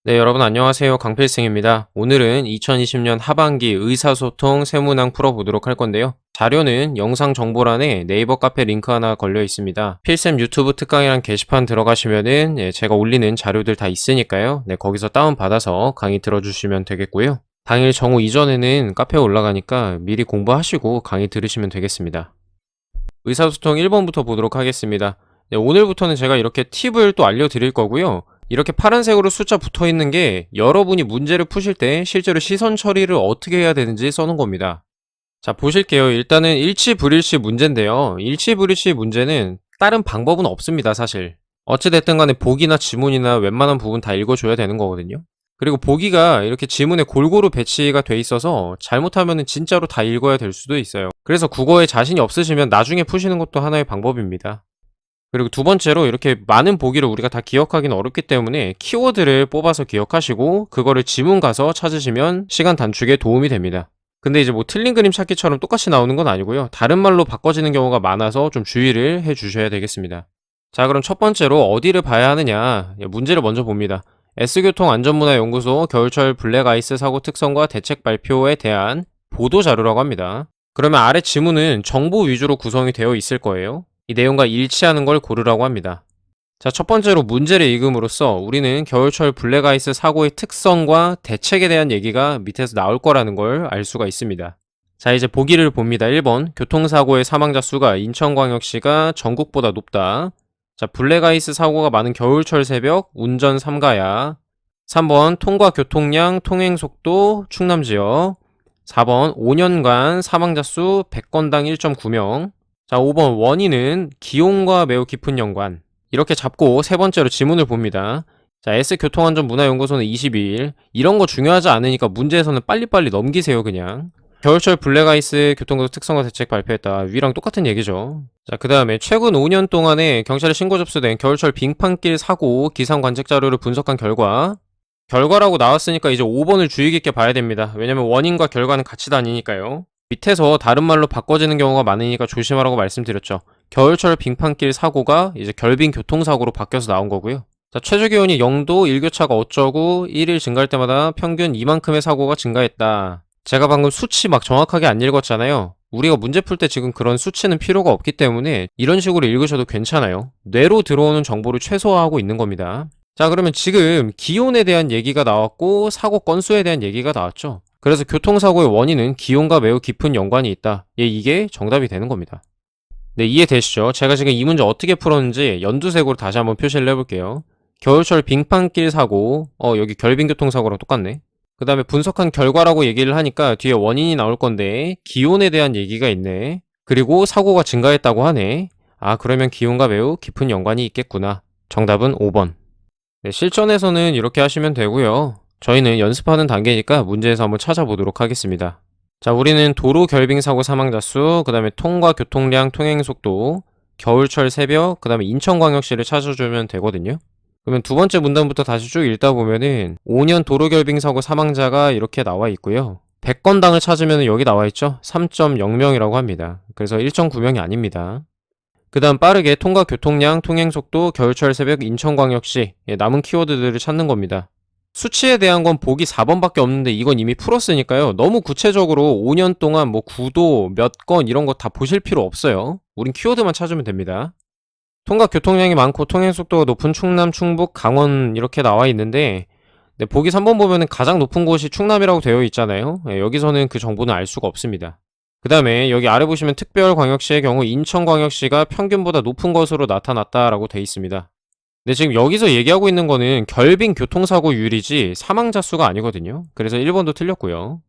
네, 여러분 안녕하세요. 강필승입니다. 오늘은 2020년 하반기 의사소통 세문항 풀어보도록 할 건데요. 자료는 영상 정보란에 네이버 카페 링크 하나 걸려 있습니다. 필쌤 유튜브 특강이랑 게시판 들어가시면은 제가 올리는 자료들 다 있으니까요. 네, 거기서 다운받아서 강의 들어주시면 되겠고요. 당일 정오 이전에는 카페에 올라가니까 미리 공부하시고 강의 들으시면 되겠습니다. 의사소통 1번부터 보도록 하겠습니다. 네, 오늘부터는 제가 이렇게 팁을 또 알려드릴 거고요. 이렇게 파란색으로 숫자 붙어 있는 게 여러분이 문제를 푸실 때 실제로 시선 처리를 어떻게 해야 되는지 써놓은 겁니다. 자, 보실게요. 일단은 일치불일치 문제인데요. 일치불일치 문제는 다른 방법은 없습니다, 사실. 어찌됐든 간에 보기나 지문이나 웬만한 부분 다 읽어줘야 되는 거거든요. 그리고 보기가 이렇게 지문에 골고루 배치가 돼 있어서 잘못하면 진짜로 다 읽어야 될 수도 있어요. 그래서 국어에 자신이 없으시면 나중에 푸시는 것도 하나의 방법입니다. 그리고 두 번째로 이렇게 많은 보기를 우리가 다 기억하기는 어렵기 때문에 키워드를 뽑아서 기억하시고 그거를 지문 가서 찾으시면 시간 단축에 도움이 됩니다. 근데 이제 뭐 틀린 그림 찾기처럼 똑같이 나오는 건 아니고요. 다른 말로 바꿔지는 경우가 많아서 좀 주의를 해 주셔야 되겠습니다. 자, 그럼 첫 번째로 어디를 봐야 하느냐? 문제를 먼저 봅니다. S교통안전문화연구소 겨울철 블랙아이스 사고 특성과 대책 발표에 대한 보도 자료라고 합니다. 그러면 아래 지문은 정보 위주로 구성이 되어 있을 거예요. 이 내용과 일치하는 걸 고르라고 합니다. 자, 첫 번째로 문제를 읽음으로써 우리는 겨울철 블랙아이스 사고의 특성과 대책에 대한 얘기가 밑에서 나올 거라는 걸 알 수가 있습니다. 자, 이제 보기를 봅니다. 1번, 교통사고의 사망자 수가 인천광역시가 전국보다 높다. 자, 블랙아이스 사고가 많은 겨울철 새벽, 운전 삼가야. 3번, 통과 교통량, 통행속도, 충남지역. 4번, 5년간 사망자 수 100건당 1.9명. 자, 5번, 원인은 기온과 매우 깊은 연관. 이렇게 잡고 세 번째로 지문을 봅니다. 자, S교통안전문화연구소는 22일. 이런 거 중요하지 않으니까 문제에서는 빨리빨리 넘기세요, 그냥. 겨울철 블랙아이스 교통도로 특성화 대책 발표했다. 위랑 똑같은 얘기죠. 자, 그 다음에 최근 5년 동안에 경찰에 신고 접수된 겨울철 빙판길 사고 기상 관측 자료를 분석한 결과라고 나왔으니까 이제 5번을 주의 깊게 봐야 됩니다. 왜냐면 원인과 결과는 같이 다니니까요. 밑에서 다른 말로 바꿔지는 경우가 많으니까 조심하라고 말씀드렸죠. 겨울철 빙판길 사고가 이제 결빙 교통사고로 바뀌어서 나온 거고요. 자, 최저기온이 0도, 일교차가 어쩌고 1일 증가할 때마다 평균 이만큼의 사고가 증가했다. 제가 방금 수치 막 정확하게 안 읽었잖아요. 우리가 문제 풀 때 지금 그런 수치는 필요가 없기 때문에 이런 식으로 읽으셔도 괜찮아요. 뇌로 들어오는 정보를 최소화하고 있는 겁니다. 자, 그러면 지금 기온에 대한 얘기가 나왔고 사고 건수에 대한 얘기가 나왔죠. 그래서 교통사고의 원인은 기온과 매우 깊은 연관이 있다. 이게 정답이 되는 겁니다. 네, 이해되시죠? 제가 지금 이 문제 어떻게 풀었는지 연두색으로 다시 한번 표시를 해볼게요. 겨울철 빙판길 사고, 여기 결빙교통사고랑 똑같네. 그 다음에 분석한 결과라고 얘기를 하니까 뒤에 원인이 나올 건데 기온에 대한 얘기가 있네. 그리고 사고가 증가했다고 하네. 아, 그러면 기온과 매우 깊은 연관이 있겠구나. 정답은 5번. 네, 실전에서는 이렇게 하시면 되고요. 저희는 연습하는 단계니까 문제에서 한번 찾아보도록 하겠습니다. 자, 우리는 도로 결빙 사고 사망자 수, 그 다음에 통과 교통량, 통행속도, 겨울철 새벽, 그 다음에 인천광역시를 찾아주면 되거든요. 그러면 두 번째 문단부터 다시 쭉 읽다 보면은 5년 도로 결빙 사고 사망자가 이렇게 나와 있고요. 100건당을 찾으면 여기 나와 있죠. 3.0명이라고 합니다. 그래서 1.9명이 아닙니다. 그 다음 빠르게 통과 교통량, 통행속도, 겨울철 새벽, 인천광역시 남은 키워드들을 찾는 겁니다. 수치에 대한 건 보기 4번밖에 없는데 이건 이미 풀었으니까요. 너무 구체적으로 5년 동안 뭐 구도, 몇 건 이런 거 다 보실 필요 없어요. 우린 키워드만 찾으면 됩니다. 통과 교통량이 많고 통행속도가 높은 충남, 충북, 강원 이렇게 나와 있는데 보기 3번 보면은 가장 높은 곳이 충남이라고 되어 있잖아요. 여기서는 그 정보는 알 수가 없습니다. 그 다음에 여기 아래 보시면 특별광역시의 경우 인천광역시가 평균보다 높은 것으로 나타났다라고 되어 있습니다. 근데 지금 여기서 얘기하고 있는 거는 결빙 교통사고율이지 사망자 수가 아니거든요. 그래서 1번도 틀렸고요.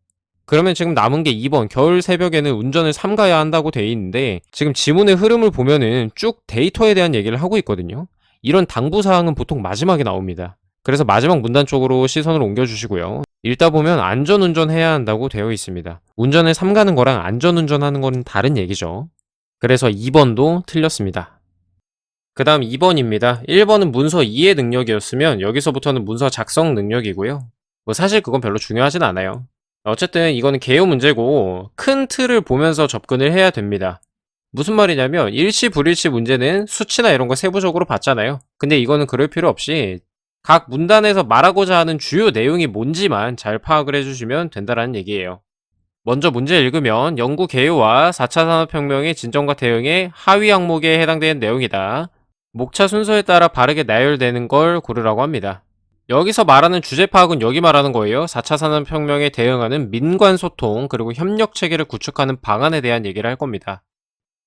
그러면 지금 남은 게 2번 겨울 새벽에는 운전을 삼가야 한다고 돼 있는데 지금 지문의 흐름을 보면은 쭉 데이터에 대한 얘기를 하고 있거든요. 이런 당부사항은 보통 마지막에 나옵니다. 그래서 마지막 문단 쪽으로 시선을 옮겨주시고요. 읽다 보면 안전운전 해야 한다고 되어 있습니다. 운전을 삼가는 거랑 안전운전하는 거는 다른 얘기죠. 그래서 2번도 틀렸습니다. 그 다음 2번입니다. 1번은 문서 이해 능력이었으면 여기서부터는 문서 작성 능력이고요. 뭐 사실 그건 별로 중요하진 않아요. 어쨌든 이거는 개요 문제고 큰 틀을 보면서 접근을 해야 됩니다. 무슨 말이냐면 일시 불일시 문제는 수치나 이런 거 세부적으로 봤잖아요. 근데 이거는 그럴 필요 없이 각 문단에서 말하고자 하는 주요 내용이 뭔지만 잘 파악을 해주시면 된다는 얘기예요. 먼저 문제 읽으면 영구 개요와 4차 산업혁명의 진전과 대응의 하위 항목에 해당되는 내용이다. 목차 순서에 따라 바르게 나열되는 걸 고르라고 합니다. 여기서 말하는 주제 파악은 여기 말하는 거예요. 4차 산업혁명에 대응하는 민관소통 그리고 협력체계를 구축하는 방안에 대한 얘기를 할 겁니다.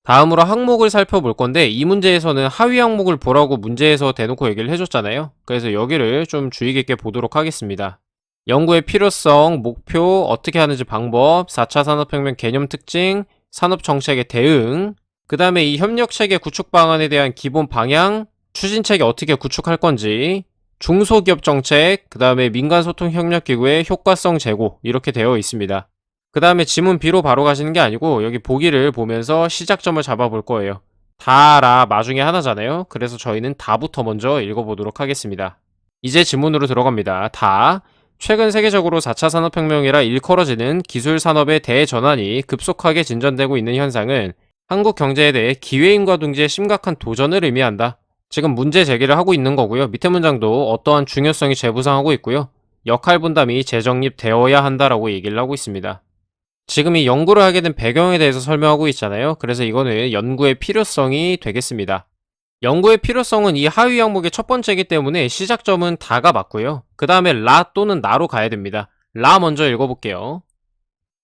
다음으로 항목을 살펴볼 건데 이 문제에서는 하위 항목을 보라고 문제에서 대놓고 얘기를 해줬잖아요. 그래서 여기를 좀 주의 깊게 보도록 하겠습니다. 연구의 필요성, 목표, 어떻게 하는지 방법, 4차 산업혁명 개념 특징, 산업정책의 대응, 그 다음에 이 협력체계 구축 방안에 대한 기본 방향, 추진체계 어떻게 구축할 건지, 중소기업 정책, 그 다음에 민간소통협력기구의 효과성 제고 이렇게 되어 있습니다. 그 다음에 지문 B로 바로 가시는 게 아니고 여기 보기를 보면서 시작점을 잡아볼 거예요. 다라 마 중에 하나잖아요. 그래서 저희는 다부터 먼저 읽어보도록 하겠습니다. 이제 지문으로 들어갑니다. 다. 최근 세계적으로 4차 산업혁명이라 일컬어지는 기술산업의 대전환이 급속하게 진전되고 있는 현상은 한국 경제에 대해 기회임과 동시에 심각한 도전을 의미한다. 지금 문제 제기를 하고 있는 거고요. 밑에 문장도 어떠한 중요성이 재부상하고 있고요. 역할 분담이 재정립되어야 한다라고 얘기를 하고 있습니다. 지금 이 연구를 하게 된 배경에 대해서 설명하고 있잖아요. 그래서 이거는 연구의 필요성이 되겠습니다. 연구의 필요성은 이 하위 항목의 첫 번째이기 때문에 시작점은 다가 맞고요. 그 다음에 라 또는 나로 가야 됩니다. 라 먼저 읽어볼게요.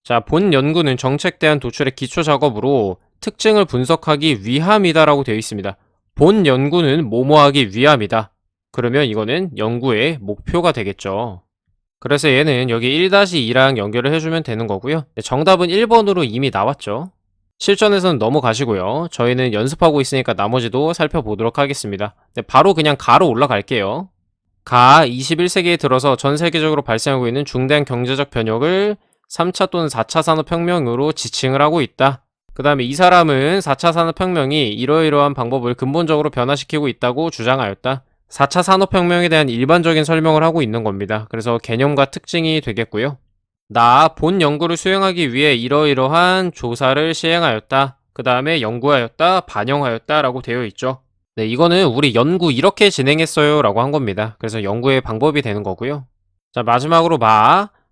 자, 본 연구는 정책 대안 도출의 기초 작업으로 특징을 분석하기 위함이다라고 되어 있습니다. 본 연구는 뭐뭐하기 위함이다. 그러면 이거는 연구의 목표가 되겠죠. 그래서 얘는 여기 1-2랑 연결을 해주면 되는 거고요. 정답은 1번으로 이미 나왔죠. 실전에서는 넘어가시고요. 저희는 연습하고 있으니까 나머지도 살펴보도록 하겠습니다. 바로 그냥 가로 올라갈게요. 21세기에 들어서 전 세계적으로 발생하고 있는 중대한 경제적 변혁을 3차 또는 4차 산업혁명으로 지칭을 하고 있다. 그 다음에 이 사람은 4차 산업혁명이 이러이러한 방법을 근본적으로 변화시키고 있다고 주장하였다. 4차 산업혁명에 대한 일반적인 설명을 하고 있는 겁니다. 그래서 개념과 특징이 되겠고요. 본 연구를 수행하기 위해 이러이러한 조사를 시행하였다. 그 다음에 연구하였다, 반영하였다 라고 되어 있죠. 네, 이거는 우리 연구 이렇게 진행했어요 라고 한 겁니다. 그래서 연구의 방법이 되는 거고요. 자, 마지막으로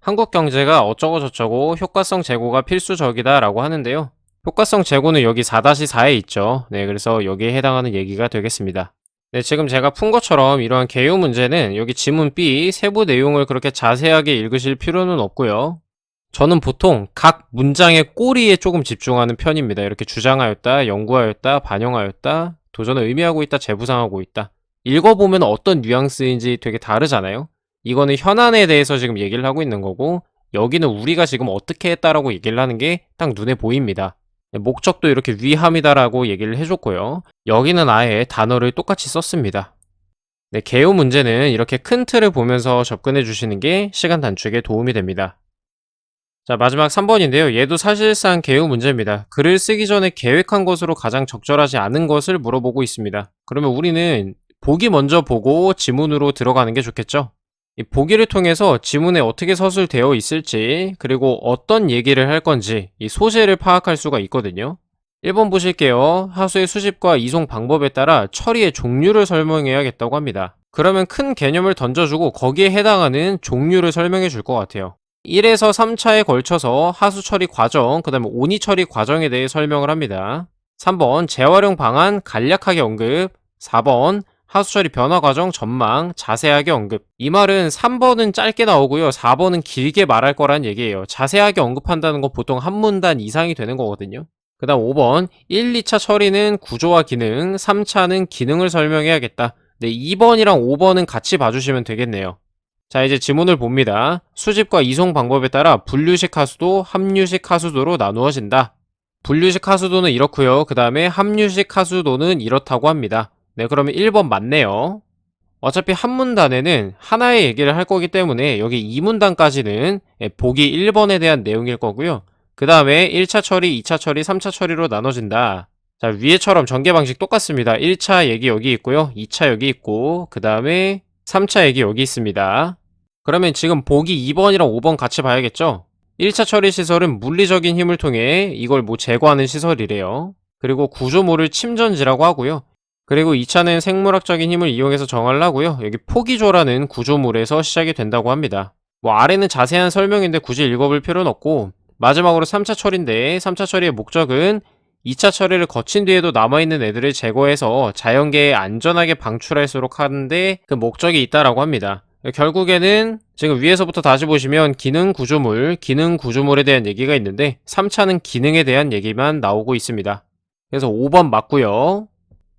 한국 경제가 어쩌고 저쩌고 효과성 제고가 필수적이다 라고 하는데요. 효과성 제고는 여기 4-4에 있죠. 네, 그래서 여기에 해당하는 얘기가 되겠습니다. 네, 지금 제가 푼 것처럼 이러한 개요 문제는 여기 지문 B 세부 내용을 그렇게 자세하게 읽으실 필요는 없고요. 저는 보통 각 문장의 꼬리에 조금 집중하는 편입니다. 이렇게 주장하였다, 연구하였다, 반영하였다, 도전을 의미하고 있다, 재부상하고 있다. 읽어보면 어떤 뉘앙스인지 되게 다르잖아요. 이거는 현안에 대해서 지금 얘기를 하고 있는 거고 여기는 우리가 지금 어떻게 했다라고 얘기를 하는 게 딱 눈에 보입니다. 목적도 이렇게 위함이다라고 얘기를 해줬고요. 여기는 아예 단어를 똑같이 썼습니다. 네, 개요 문제는 이렇게 큰 틀을 보면서 접근해 주시는 게 시간 단축에 도움이 됩니다. 자, 마지막 3번인데요. 얘도 사실상 개요 문제입니다. 글을 쓰기 전에 계획한 것으로 가장 적절하지 않은 것을 물어보고 있습니다. 그러면 우리는 보기 먼저 보고 지문으로 들어가는 게 좋겠죠? 이 보기를 통해서 지문에 어떻게 서술되어 있을지 그리고 어떤 얘기를 할 건지 이 소재를 파악할 수가 있거든요. 1번 보실게요. 하수의 수집과 이송 방법에 따라 처리의 종류를 설명해야겠다고 합니다. 그러면 큰 개념을 던져주고 거기에 해당하는 종류를 설명해 줄 것 같아요. 1에서 3차에 걸쳐서 하수 처리 과정, 그 다음에 온이 처리 과정에 대해 설명을 합니다. 3번 재활용 방안 간략하게 언급, 4번 하수처리 변화 과정 전망 자세하게 언급. 이 말은 3번은 짧게 나오고요. 4번은 길게 말할 거란 얘기예요. 자세하게 언급한다는 건 보통 한 문단 이상이 되는 거거든요. 그 다음 5번 1, 2차 처리는 구조와 기능, 3차는 기능을 설명해야겠다. 네, 2번이랑 5번은 같이 봐주시면 되겠네요. 자, 이제 지문을 봅니다. 수집과 이송 방법에 따라 분류식 하수도, 함유식 하수도로 나누어진다. 분류식 하수도는 이렇고요. 그 다음에 함유식 하수도는 이렇다고 합니다. 네, 그러면 1번 맞네요. 어차피 한 문단에는 하나의 얘기를 할 거기 때문에 여기 2문단까지는 보기 1번에 대한 내용일 거고요. 그 다음에 1차 처리, 2차 처리, 3차 처리로 나눠진다. 자, 위에처럼 전개 방식 똑같습니다. 1차 얘기 여기 있고요. 2차 여기 있고, 그 다음에 3차 얘기 여기 있습니다. 그러면 지금 보기 2번이랑 5번 같이 봐야겠죠? 1차 처리 시설은 물리적인 힘을 통해 이걸 제거하는 시설이래요. 그리고 구조물을 침전지라고 하고요. 그리고 2차는 생물학적인 힘을 이용해서 정하려고요. 여기 포기조라는 구조물에서 시작이 된다고 합니다. 뭐 아래는 자세한 설명인데 굳이 읽어볼 필요는 없고, 마지막으로 3차 처리인데 3차 처리의 목적은 2차 처리를 거친 뒤에도 남아있는 애들을 제거해서 자연계에 안전하게 방출할수록 하는데 그 목적이 있다라고 합니다. 결국에는 지금 위에서부터 다시 보시면 기능 구조물에 대한 얘기가 있는데 3차는 기능에 대한 얘기만 나오고 있습니다. 그래서 5번 맞고요.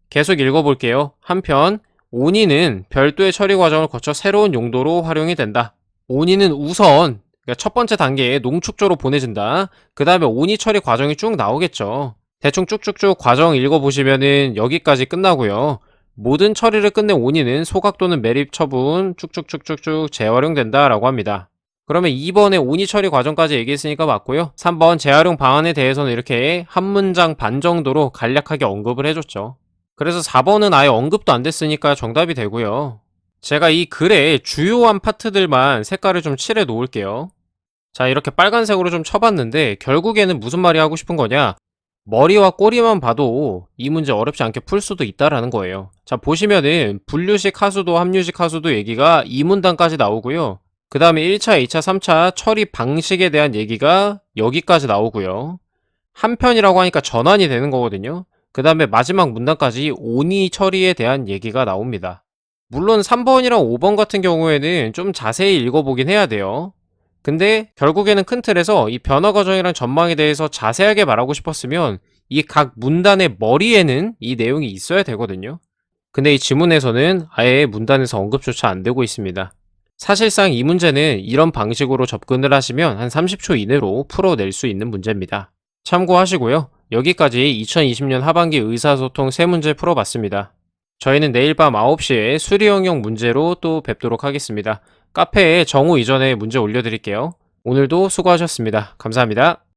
계속 읽어볼게요. 한편 온이는 별도의 처리 과정을 거쳐 새로운 용도로 활용이 된다. 온이는 우선 그러니까 첫 번째 단계에 농축조로 보내진다. 그 다음에 온이 처리 과정이 쭉 나오겠죠. 대충 쭉쭉쭉 과정 읽어보시면은 여기까지 끝나고요. 모든 처리를 끝낸 온이는 소각 또는 매립 처분 쭉쭉쭉쭉쭉 재활용된다 라고 합니다. 그러면 2번에 온이 처리 과정까지 얘기했으니까 맞고요. 3번 재활용 방안에 대해서는 이렇게 한 문장 반 정도로 간략하게 언급을 해줬죠. 그래서 4번은 아예 언급도 안 됐으니까 정답이 되고요. 제가 이 글의 주요한 파트들만 색깔을 좀 칠해 놓을게요. 자, 이렇게 빨간색으로 좀 쳐봤는데 결국에는 무슨 말이 하고 싶은 거냐? 머리와 꼬리만 봐도 이 문제 어렵지 않게 풀 수도 있다라는 거예요. 자, 보시면은 분류식 하수도 함유식 하수도 얘기가 이 문단까지 나오고요. 그 다음에 1차, 2차, 3차 처리 방식에 대한 얘기가 여기까지 나오고요. 한편이라고 하니까 전환이 되는 거거든요. 그 다음에 마지막 문단까지 온이 처리에 대한 얘기가 나옵니다. 물론 3번이랑 5번 같은 경우에는 좀 자세히 읽어보긴 해야 돼요. 근데 결국에는 큰 틀에서 이 변화 과정이랑 전망에 대해서 자세하게 말하고 싶었으면 이 각 문단의 머리에는 이 내용이 있어야 되거든요. 근데 이 지문에서는 아예 문단에서 언급조차 안 되고 있습니다. 사실상 이 문제는 이런 방식으로 접근을 하시면 한 30초 이내로 풀어낼 수 있는 문제입니다. 참고하시고요. 여기까지 2020년 하반기 의사소통 3문제 풀어봤습니다. 저희는 내일 밤 9시에 수리 영역 문제로 또 뵙도록 하겠습니다. 카페에 정오 이전에 문제 올려드릴게요. 오늘도 수고하셨습니다. 감사합니다.